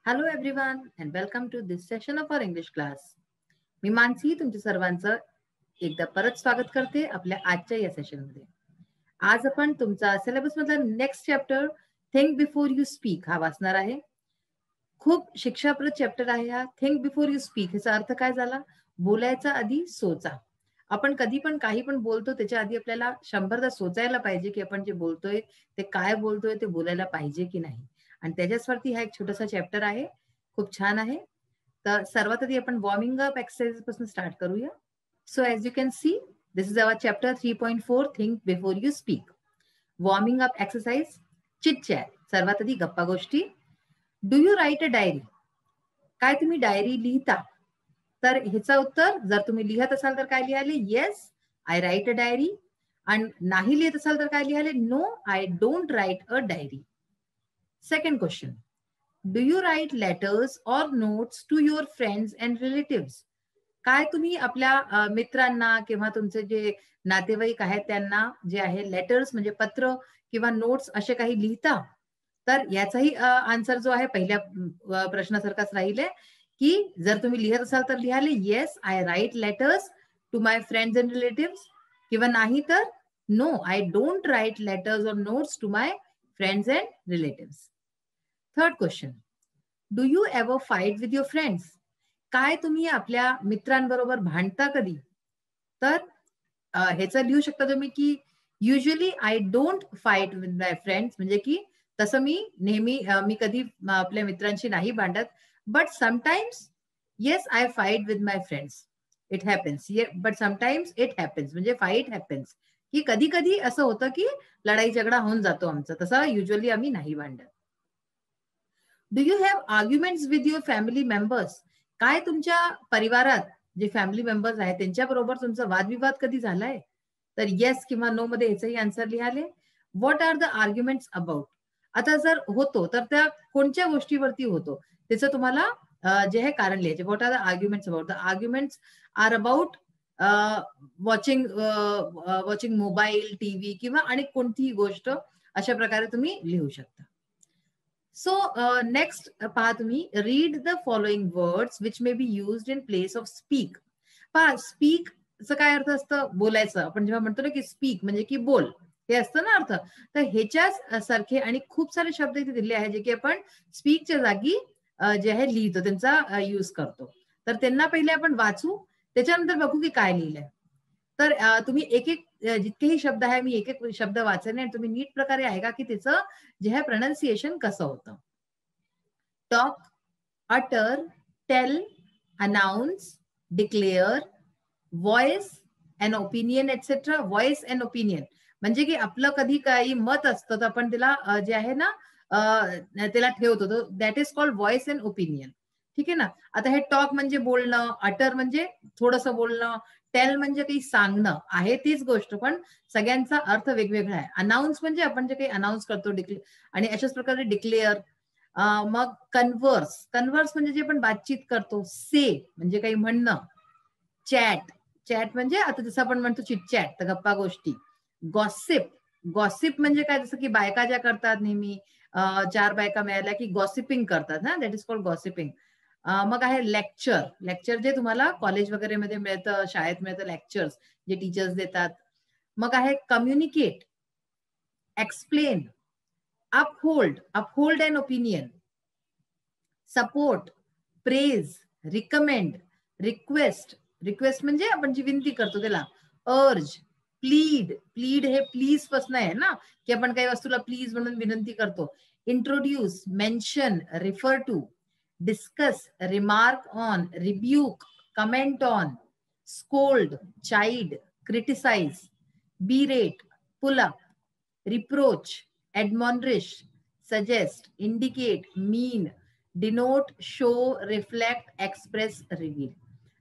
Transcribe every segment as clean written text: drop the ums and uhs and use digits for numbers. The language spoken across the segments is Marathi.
Hello everyone and welcome to this session of our English class. मी मानसी तुमच्या सर्वांचं एकदा परत स्वागत करते आपल्या आजच्या या सेशनमध्ये. आज आपण तुमचा सिलेबस मधला next chapter think before you speak हा वाचणार आहे. खूप शिक्षाप्रद चॅप्टर आहे हा. थिंक बिफोर यू स्पीक ह्याचा अर्थ काय झाला? बोलायचा आधी सोचा. आपण कधी पण काही पण बोलतो त्याच्या आधी आपल्याला 100दा सोचायला पाहिजे की आपण जे बोलतोय ते काय बोलतोय ते बोलायला पाहिजे की नाही. आणि त्याच्यावरती हा एक छोटासा चॅप्टर आहे, खूप छान आहे. तर सर्वात आधी आपण वॉर्मिंग अप एक्सरसाइज पासून स्टार्ट करूया. So as you can see this is our chapter 3.4 think before you speak. Warming up exercise, chit chat. सर्वात आधी गप्पा गोष्टी. Do you right a diary? काय तुम्ही डायरी लिहिता? तर ह्याचं उत्तर जर तुम्ही लिहत असाल तर काय लिहाले? Yes I write a diary. आणि नाही लिहित असाल तर काय लिहाले? No I don't write a diary. Second question, do you write letters or notes to your friends and relatives? काय तुम्ही आपल्या मित्रांना किंवा तुमचे जे नातेवाईक आहेत त्यांना जे आहे लेटर्स म्हणजे पत्र किंवा नोट्स असे काही लिहिता? तर याचाही आन्सर जो आहे पहिल्या प्रश्नासारखाच राहील की जर तुम्ही लिहत असाल तर लिहाले yes I write letters to my friends and relatives, किंवा नाही तर no I don't write letters or notes to my friends and relatives. Third question, do you ever fight with your friends? काय तुम्ही आपल्या मित्रांबरोबर भांडता कधी? तर ह्याचं लिहू शकता तुम्ही की usually I don't fight with my friends, म्हणजे की तसं मी नेहमी मी कधी आपल्या मित्रांशी नाही भांडत. But sometimes yes I fight with my friends. It happens. But sometimes it happens म्हणजे फाईट हॅपन्स, की कधी कधी असं होतं की लढाई झगडा होऊन जातो आमचा. तसं युजली आम्ही नाही भांडत. Do you have arguments with your family members? काय तुमच्या परिवारात जे फॅमिली मेंबर्स आहेत त्यांच्याबरोबर तुमचा वादविवाद कधी झालाय? तर येस किंवा नो मध्ये याचंही आन्सर लिहाले. What are the arguments about? आता जर होतो तर त्या कोणत्या गोष्टीवरती होतो त्याचं तुम्हाला जे आहे कारण लिहायचे. What are the arguments about? The arguments are about watching watching mobile, TV किंवा आणि कोणतीही गोष्ट अशा प्रकारे तुम्ही लिहू शकता. सो नेक्स्ट पहा तुम्ही, read the following words which may be used in place of speak. पहा स्पीकचं काय अर्थ असतं? बोलायचं. आपण जेव्हा म्हणतो ना की स्पीक म्हणजे की बोल, हे असतं ना अर्थ. तर ह्याच्याच सारखे आणि खूप सारे शब्द इथे दिले आहेत जे की आपण स्पीकच्या जागी जे आहे लिहितो, त्यांचा यूज करतो. तर त्यांना पहिले आपण वाचू, त्याच्यानंतर बघू की काय लिहिलंय. तर तुम्ही एक एक जितकेही शब्द आहे मी एक एक शब्द वाचले आणि तुम्ही नीट प्रकारे ऐका की त्याचं जे आहे प्रोनाउन्सिएशन कसं होतं. Talk, utter, tell, announce, declare, voice and opinion et cetera. Voice and opinion म्हणजे की आपलं कधी काही मत असतं तर आपण त्याला जे आहे ना त्याला ठेवतो, that is called voice and opinion. ठीक आहे ना. आता हे टॉक म्हणजे बोलणं, अटर म्हणजे थोडंसं बोलणं, टेल म्हणजे काही सांगणं आहे तीच गोष्ट पण सगळ्यांचा अर्थ वेगवेगळा आहे. अनाउन्स म्हणजे आपण जे काही अनाउन्स करतो आणि अशाच प्रकारे डिक्लेअर. मग कन्व्हर्स, कन्व्हर्स म्हणजे जे आपण बातचीत करतो. से म्हणजे काही म्हणणं. चॅट, चॅट म्हणजे आता जसं आपण म्हणतो चिटचॅट तर गप्पा गोष्टी. गॉसिप, गॉसिप म्हणजे काय? जसं की बायका ज्या करतात नेहमी 4 बायका मिळाल्या की गॉसिपिंग करतात ना, दॅट इज कॉल्ड गॉसिपिंग. मग आहे लेक्चर, लेक्चर जे तुम्हाला कॉलेज वगैरे मध्ये मिळतं, शाळेत मिळतं लेक्चर्स जे टीचर्स देतात. मग आहे communicate, explain, uphold, uphold an opinion, support, praise, recommend, request, request म्हणजे आपण जी विनंती करतो त्याला. अर्ज, प्लीड, प्लीड हे प्लीज पासून आहे ना, की आपण काही वस्तूला प्लीज म्हणून विनंती करतो. Introduce, mention, refer to, discuss, remark on, rebuke, comment on, scold, chide, criticise, berate, pull up, reproach, admonish, suggest, indicate, mean, denote, show, reflect, express, reveal.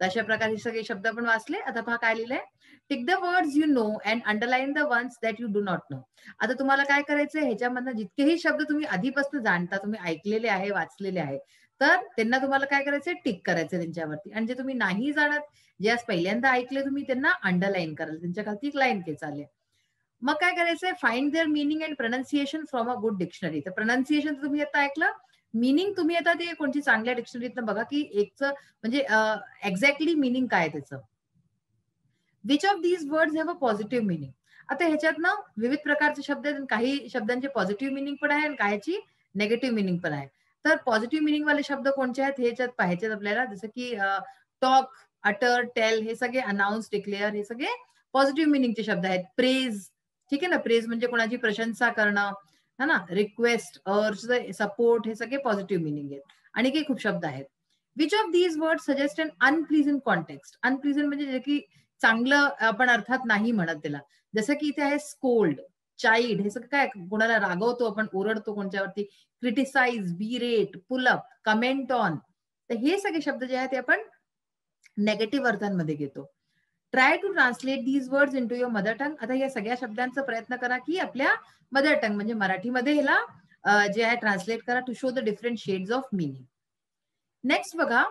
अशा प्रकारे सगळे शब्द आपण वाचले. आता पहा काय लिहिलंय. Tick the words you know and underline the ones that you do not know. आता तुम्हाला काय करायचंय, ह्याच्यामधनं जितकेही शब्द तुम्ही आधीपासून जाणता, तुम्ही ऐकलेले आहे, वाचलेले आहे, तर त्यांना तुम्हाला काय करायचंय? टिक करायचंय त्यांच्यावरती. आणि जे तुम्ही नाही जाणत, जे आज पहिल्यांदा ऐकले तुम्ही, त्यांना अंडरलाईन करायला त्यांच्या खालती एक लाईन खेचाले. मग काय करायचंय? Find their meaning and pronunciation from a good dictionary. तर प्रोनाउन्सिएशन तुम्ही आता ऐकलं, मीनिंग तुम्ही आता ते कोणती चांगल्या डिक्शनरीतनं बघा की एकचं म्हणजे एक्झॅक्टली मीनिंग काय त्याचं. Which of these words have a positive meaning. आता ह्याच्यात ना विविध प्रकारचे शब्द आहेत, काही शब्दांचे पॉझिटिव्ह मिनिंग पण आहे आणि काहीची नेगेटिव्ह मिनिंग पण आहे. तर पॉझिटिव्ह मिनिंग वाले शब्द कोणते आहेत हे ह्याच्यात पाहायचे आपल्याला, जसं की टॉक, अटर, टेल हे सगळे, अनाउन्स, डिक्लेअर हे सगळे पॉझिटिव्ह मिनिंगचे शब्द आहेत. प्रेज, ठीक आहे ना, प्रेज म्हणजे कोणाची प्रशंसा करणं, है ना, रिक्वेस्ट, अर्ज, सपोर्ट हे सगळे पॉझिटिव्ह मिनिंग आहेत. आणि काही खूप शब्द आहेत. Which of these word suggest an unpleasant context. Unpleasant म्हणजे जे की चांगलं आपण अर्थात नाही म्हणत त्याला. जसं की इथे आहे स्कोल्ड, चाइल्ड, हे सगळं काय कोणाला रागवतो आपण, ओरडतो कोणत्यावरती, criticise, berate, pull up, comment on. तर हे सगळे शब्द जे आहेत ते आपण नेगेटिव्ह अर्थांमध्ये घेतो. Try to translate these words into your mother tongue. आता या सगळ्या शब्दांचा प्रयत्न करा की आपल्या मदर टंग म्हणजे मराठीमध्ये ह्याला जे आहे ट्रान्सलेट करा, to show the different shades of meaning. Next बघा,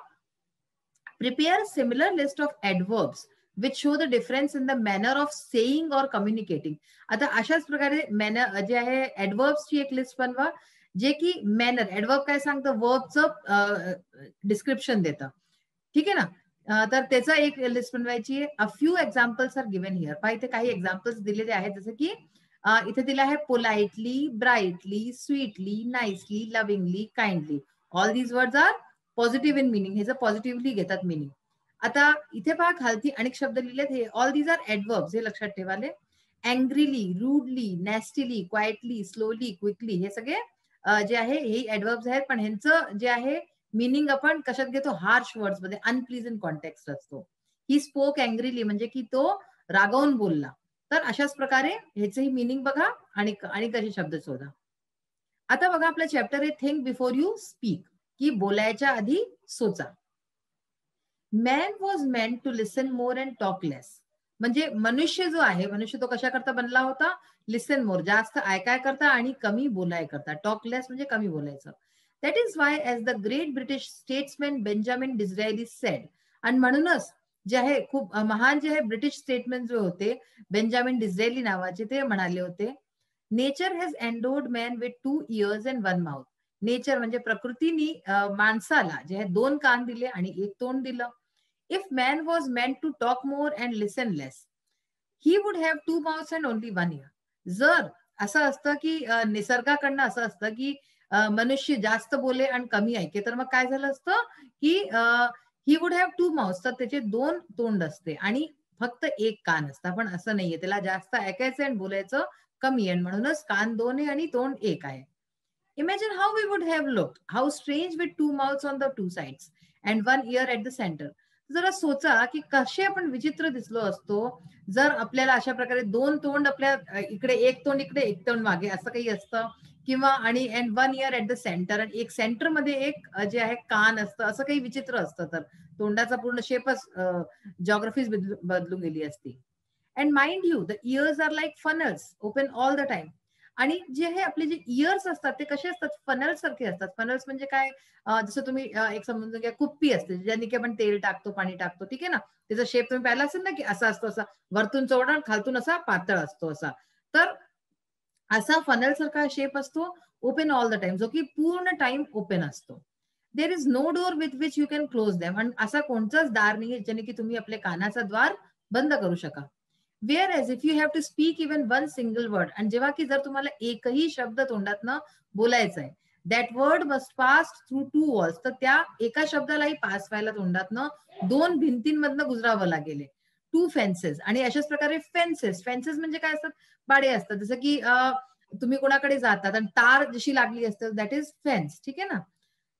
prepare a similar list of adverbs which show the difference in the manner of saying or communicating. आता अशाच प्रकारे मॅनर जे आहे ऍडवर्ब्सची एक लिस्ट बनवा, जे की मॅनर, ऍडवर्ब काय सांगतं, वर्बचं डिस्क्रिप्शन देतं, ठीक आहे ना. तर त्याचा एक लिस्ट बनवायची आहे. A few examples are given here. पहा इथे काही एक्झाम्पल्स दिलेले आहेत, जसं की इथे दिलं आहे politely, brightly, sweetly, nicely, lovingly, kindly. All these words are positive in meaning. हे पॉझिटिव्हली घेतात मिनिंग. आता इथे पहा खालती अनेक शब्द लिहिलेत, हे ऑल दीज आर ऍडवर्ब्स, हे लक्षात ठेवाले. अँग्रीली, रूडली, नॅस्टीली, क्वाइटली, स्लोली, क्विकली हे सगळे जे आहे हे ऍडवर्ब्स आहेत, पण ह्यांचं जे आहे मिनिंग आपण कशात घेतो, हार्श वर्ड्स मध्ये, अनप्लीझंट कॉन्टेक्स्ट असतो. ही स्पोक अँग्रीली म्हणजे की तो रागवून बोलला. तर अशाच प्रकारे ह्याचंही मिनिंग बघा आणि कसे शब्द शोधा. आता बघा आपला चॅप्टर आहे थिंक बिफोर यू स्पीक, की बोलायच्या आधी सोचा. Man was meant to listen more and talk less. म्हणजे मनुष्य जो आहे, मनुष्य तो कशा करता बनला होता, लिसन मोर, जास्त ऐकाय करता आणि कमी बोलाय करता. टॉक लेस म्हणजे कमी बोलायचं. That is why as the great British statesman Benjamin Disraeli said. आणि म्हणूनच जे आहे खूप महान जे आहे ब्रिटिश स्टेटमॅन जे होते, बेंजामिन डिझरायली नावाचे, ते म्हणाले होते, nature has endowed man with 2 ears and 1 mouth. Nature म्हणजे प्रकृतीने माणसाला जे आहे 2 कान दिले आणि 1 तोंड दिलं. If man was meant to talk more and listen less, he would have 2 mouths and only 1 ear. जर असं असतं की निसर्गाकडनं असं असतं की मनुष्य जास्त बोले आणि कमी ऐके, तर मग काय झालं असतं की ही वुड हॅव 2 माउथ्स, तर त्याचे 2 तोंड असते आणि फक्त 1 कान असतं. पण असं नाहीये, त्याला जास्त ऐकायचं आणि बोलायचं कमी आहे, म्हणूनच कान 2 आहे आणि तोंड 1 आहे. Imagine how we would have looked, how strange with 2 mouths on the 2 sides and 1 ear at the center. जरा सोचा की कसे आपण विचित्र दिसलो असतो जर आपल्याला अशा प्रकारे 2 तोंड, आपल्या इकडे 1 तोंड इकडे 1 तोंड मागे असं काही असतं, किंवा आणि and 1 year at the centre, आणि एक सेंटर मध्ये एक जे आहे कान असतं, असं काही विचित्र असतं. तर तोंडाचा पूर्ण शेपच जॉग्रफीच बदलून गेली असती. And mind you the ears are like funnels open all the time. आणि जे हे आपले जे इयर्स असतात ते कसे असतात, फनल्स सारखे असतात. फनल्स म्हणजे काय, जसं तुम्ही एक समजून घ्या, कुप्पी असते ज्याने की आपण तेल टाकतो, पाणी टाकतो, ठीक आहे ना. त्याचा शेप तुम्ही पाहिला असेल ना, की असा असतो, असा वरतून चौडा आणि खालतून असा पातळ असतो असा. तर असा फनल सारखा शेप असतो, ओपन ऑल द टाइम, जो की पूर्ण टाइम ओपन असतो. There is no door with which you can close them. आणि असा कोणताच दार नाही ज्याने की तुम्ही आपल्या कानाचा द्वार बंद करू शका. Whereas if you have to speak even one single word, आणि जेव्हा की जर तुम्हाला एकही शब्द तोंडातनं बोलायचा आहे, that word must pass through 2 walls, तर त्या एका शब्दालाही पास व्हायला तोंडातनं 2 भिंतींमधनं गुजरावं लागेल. 2 फेन्सेस. आणि अशाच प्रकारे फेन्सेस, फेन्सेस म्हणजे काय असतात, बाडे असतात. जसं की तुम्ही कोणाकडे जातात आणि तार जशी लागली असते, दॅट इज फेन्स, ठीक आहे ना.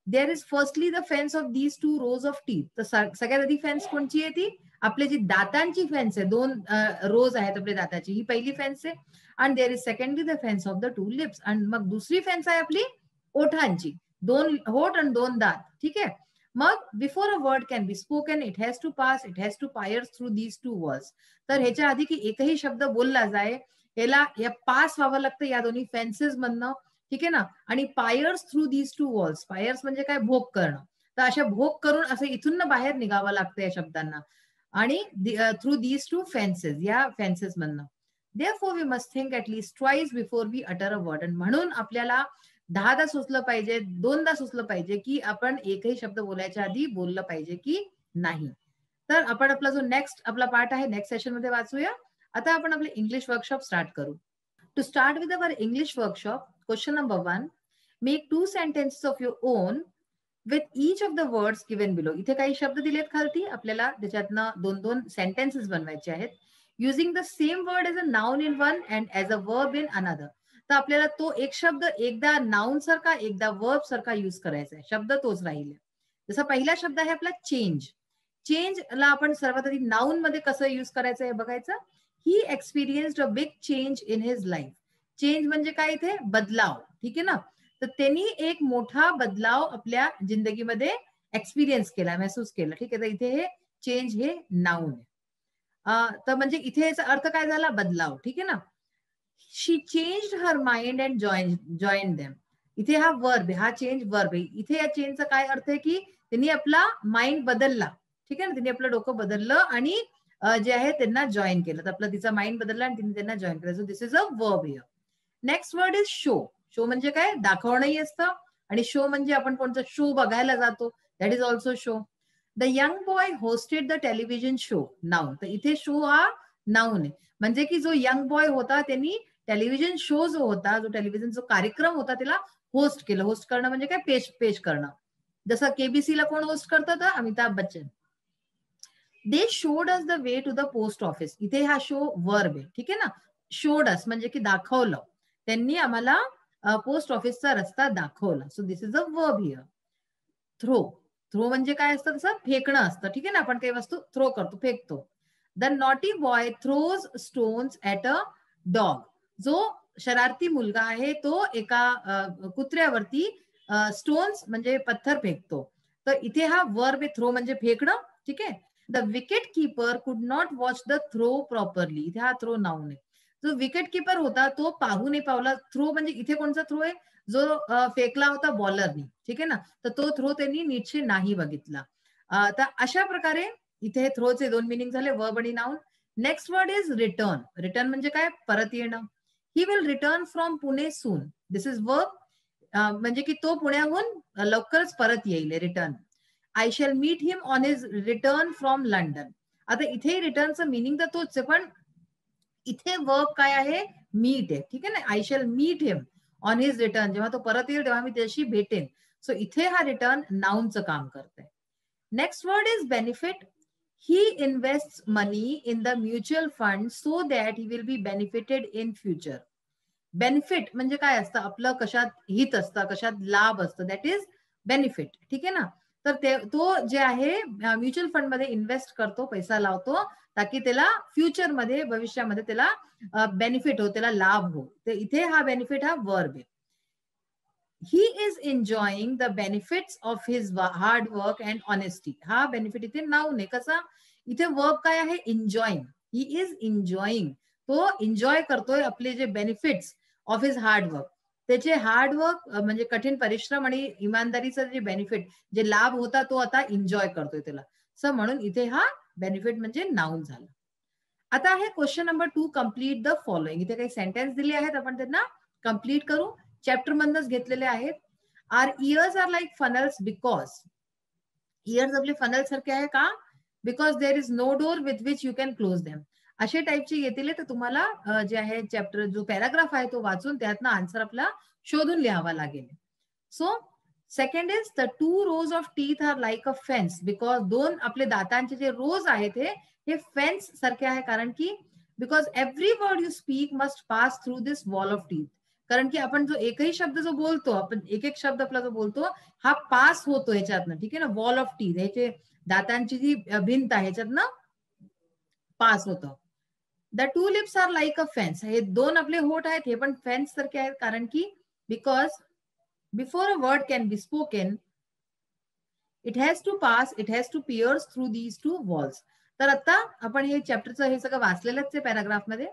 There is firstly the fence of these 2 rows of teeth. तर सगळ्यात आधी फेन्स कोणची आहे, ती आपली जी दातांची फेन्स आहे, 2 रोज आहेत आपल्या दाताची, ही पहिली फेन्स आहे. आणि there is secondly the fence of the 2 lips. आणि मग दुसरी फेन्स आहे आपली ओठांची, 2 होठ आणि 2 दात, ठीक आहे. मग before a word can be spoken, it has to pass, it has to pierce through these 2 walls. तर ह्याच्या आधी की एकही शब्द बोलला जाय, याला या पास व्हावं लागतं या दोन्ही फेन्सेस मधनं, ठीक आहे ना. आणि pierce through these 2 walls, pierce म्हणजे काय, भोग करणं. तर अशा भोग करून असं इथून बाहेर निघावं लागतं या शब्दांना. आणि थ्रू दीज 2 फेन्सेस, या फेन्सेस मधनं. Therefore we must think at least twice before we utter a word. आणि म्हणून आपल्याला 10दा सुचलं पाहिजे, 2दा सुचलं पाहिजे, की आपण एकही शब्द बोलायच्या आधी बोललं पाहिजे की नाही. तर आपण आपला जो नेक्स्ट आपला पार्ट आहे नेक्स्ट सेशन मध्ये वाचूया. आता आपण आपले इंग्लिश वर्कशॉप स्टार्ट करू. To start with our English workshop, question number 1, make 2 sentences of your own with each of the words given below. इथे काही शब्द दिलेत खालती, आपल्याला त्याच्यातनं 2-2 सेंटेन्सेस बनवायचे आहेत. Using the same word as a noun in one and as a verb in another. तर आपल्याला तो एक शब्द एकदा नाउन सारखा एकदा वर्ब सारखा युज करायचा आहे. शब्द तोच राहील. जसा पहिला शब्द आहे आपला चेंज. चेंजला आपण सर्वात आधी नाउन मध्ये कसं युज करायचं हे बघायचं. He experienced a big change in his life. Change म्हणजे काय इथे बदलाव, ठीक आहे ना. तर त्यांनी एक मोठा बदलाव आपल्या जिंदगीमध्ये एक्सपिरियन्स केला, महसूस केला, ठीक आहे. तर इथे हे चेंज हे नाउन आहे. तर म्हणजे इथे याचा अर्थ काय झाला, बदलाव, ठीक आहे ना. She changed her mind and join them. इथे हा वर्ब आहे, हा चेंज वर्ब आहे. इथे या चेंजचा काय अर्थ आहे की त्यांनी आपला माइंड बदलला, ठीक आहे ना. त्यांनी आपलं डोकं बदललं आणि जे आहे त्यांना जॉईन केलं. तर आपला तिचा माइंड बदलला आणि तिने त्यांना जॉईन केलं. So this is a verb here. Next word is show. Show म्हणजे काय, दाखवणंही असतं. आणि शो म्हणजे आपण कोणता शो बघायला जातो, that is also show. The young boy hosted the television show. Noun. तर इथे शो हा नाउन आहे. म्हणजे की जो यंग बॉय होता त्यांनी टेलिव्हिजन शो जो होता, जो टेलिव्हिजन जो कार्यक्रम होता त्याला होस्ट केलं. होस्ट करणं म्हणजे काय, पेश पेश करणं. जसं केबीसीला कोण होस्ट करतं, तर Amitabh Bachchan. They showed us the way to the post office. इथे हा शो वर्ब आहे, ठीक आहे ना. शोड अस म्हणजे की दाखवलं, त्यांनी आम्हाला पोस्ट ऑफिसचा रस्ता दाखवला. So this is a verb here. Throw. Throw म्हणजे काय असतं, तसं फेकणं असतं, ठीक आहे ना. आपण काही वस्तू थ्रो करतो, फेकतो. The naughty boy throws stones at a dog. जो शरारती मुलगा आहे तो एका कुत्र्यावरती स्टोन्स म्हणजे पत्थर फेकतो. तर इथे हा वर्ब आहे, थ्रो म्हणजे फेकणं, ठीक आहे. The wicket keeper could not watch the throw properly. इथे हा थ्रो नाउन आहे. जो विकेट कीपर होता तो पाहू नाही पावला. थ्रो म्हणजे इथे कोणचा थ्रो आहे, जो फेकला होता बॉलरनी, ठीक आहे ना. तर तो थ्रो त्यांनी नीटशी नाही बघितला. तर अशा प्रकारे इथे थ्रोचे 2 मिनिंग झाले, वर्ब आणि noun. Next word is return. Return म्हणजे काय, परत येणं. He will return from Pune soon. This is verb. म्हणजे की तो पुण्याहून लवकरच परत येईल, return. I shall meet him on his return from London. आता इथे रिटर्नचं मिनिंग तर तोच आहे, पण इथे वर्ब काय आहे, मीट आहे, ठीक आहे ना. I shall meet him on his return. जेव्हा तो परत येईल तेव्हा मी त्याशी भेटेन. सो इथे हा रिटर्न नाउनचं काम करतंय. Next word is benefit. He invest money in the mutual fund so that he will be benefited in future. Benefit म्हणजे काय असतं, आपलं कशात हित असतं, कशात लाभ असतं, दॅट इज बेनिफिट, ठीक आहे ना. तर तो जे आहे म्युच्युअल फंड मध्ये इन्व्हेस्ट करतो, पैसा लावतो, ताकी त्याला फ्युचरमध्ये भविष्यामध्ये त्याला बेनिफिट हो, त्याला लाभ हो. तर इथे हा बेनिफिट हा वर्ब आहे. He is enjoying the benefits of his hard work and honesty. हा बेनिफिट इथे नाउन आहे. कसा, इथे वर्ब काय आहे, एन्जॉईंग. He is enjoying. तो एन्जॉय करतोय आपले जे benefits of his hard work. त्याचे हार्ड वर्क म्हणजे कठीण परिश्रम आणि इमानदारीचं जे बेनिफिट, जे लाभ होता तो आता एन्जॉय करतोय त्याला. सो म्हणून इथे हा बेनिफिट म्हणजे नाउन झालं. आता आहे question number 2, complete the following. इथे काही सेंटेन्स दिले आहेत, आपण त्यांना कम्प्लीट करू. चॅप्टर मधूनच घेतलेले आहेत. Our ears are like funnels because. Ears आपले फनल सारखे आहे का, because there is no door with which you can close them. असे टाईपचे येतील. तर तुम्हाला जे आहे चॅप्टर जो पॅराग्राफ आहे तो वाचून त्यातनं आन्सर आपला शोधून लिहावा लागेल. So second is the 2 rows of teeth are like a fence. Because 2 आपले दातांचे जे रोज आहेत हे फेन्स सारखे आहे. कारण की because every word you speak must pass through this wall of teeth. कारण की आपण जो एकही शब्द जो बोलतो, आपण एक एक शब्द आपला जो बोलतो हा पास होतो ह्याच्यातनं, ठीक आहे ना. वॉल ऑफ टीथ, ह्याचे दातांची जी भिंत आहे ह्याच्यातनं पास होतं. The 2 lips are like a fence. हे 2 आपले होठ आहेत, हे पण फेन्स सारखे आहेत. कारण की because before a word can be spoken it has to pass, it has to pierce through these 2 walls. तर आता आपण हे चॅप्टरचं हे सगळं वाचलेलंच आहे पॅराग्राफ मध्ये.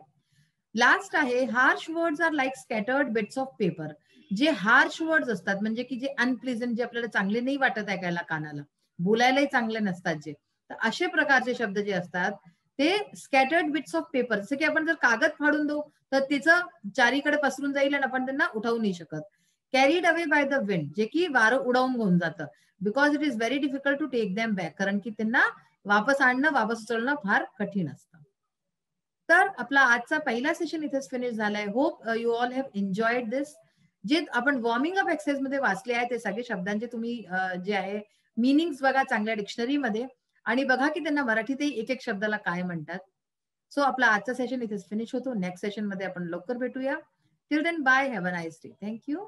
लास्ट आहे harsh words are like scattered bits of paper. जे हार्श वर्ड्स असतात म्हणजे की जे अनप्लेझंट, जे आपल्याला चांगले नाही वाटत ऐकायला कानाला, बोलायलाही चांगले नसतात जे, तर असे प्रकारचे शब्द जे असतात ते स्कॅटर्ड बिट्स ऑफ पेपर. जसं की आपण जर कागद फाडून देऊ तर त्याचं चारीकडे पसरून जाईल आणि आपण त्यांना उठवू नाही शकत. Carried away by the wind, जे की वारं उडवून घेऊन जातं. Because it is very difficult to take them back, कारण की त्यांना वापस आणणं, वापस उचलणं फार कठीण असतं. तर आपला आजचा पहिला सेशन इथेच फिनिश झालाय. Hope you all have enjoyed this. जे आपण वॉर्मिंग अप एक्सरसाइज मध्ये वाचले आहे ते सगळे शब्दांचे तुम्ही जे आहे मिनिंग्स बघा चांगल्या डिक्शनरीमध्ये, आणि बघा की त्यांना मराठीतही एक एक शब्दाला काय म्हणतात. सो आपला आजचा सेशन इथेच फिनिश होतो. नेक्स्ट सेशन मध्ये आपण लवकर भेटूया. Till then bye, have a nice day. Thank you.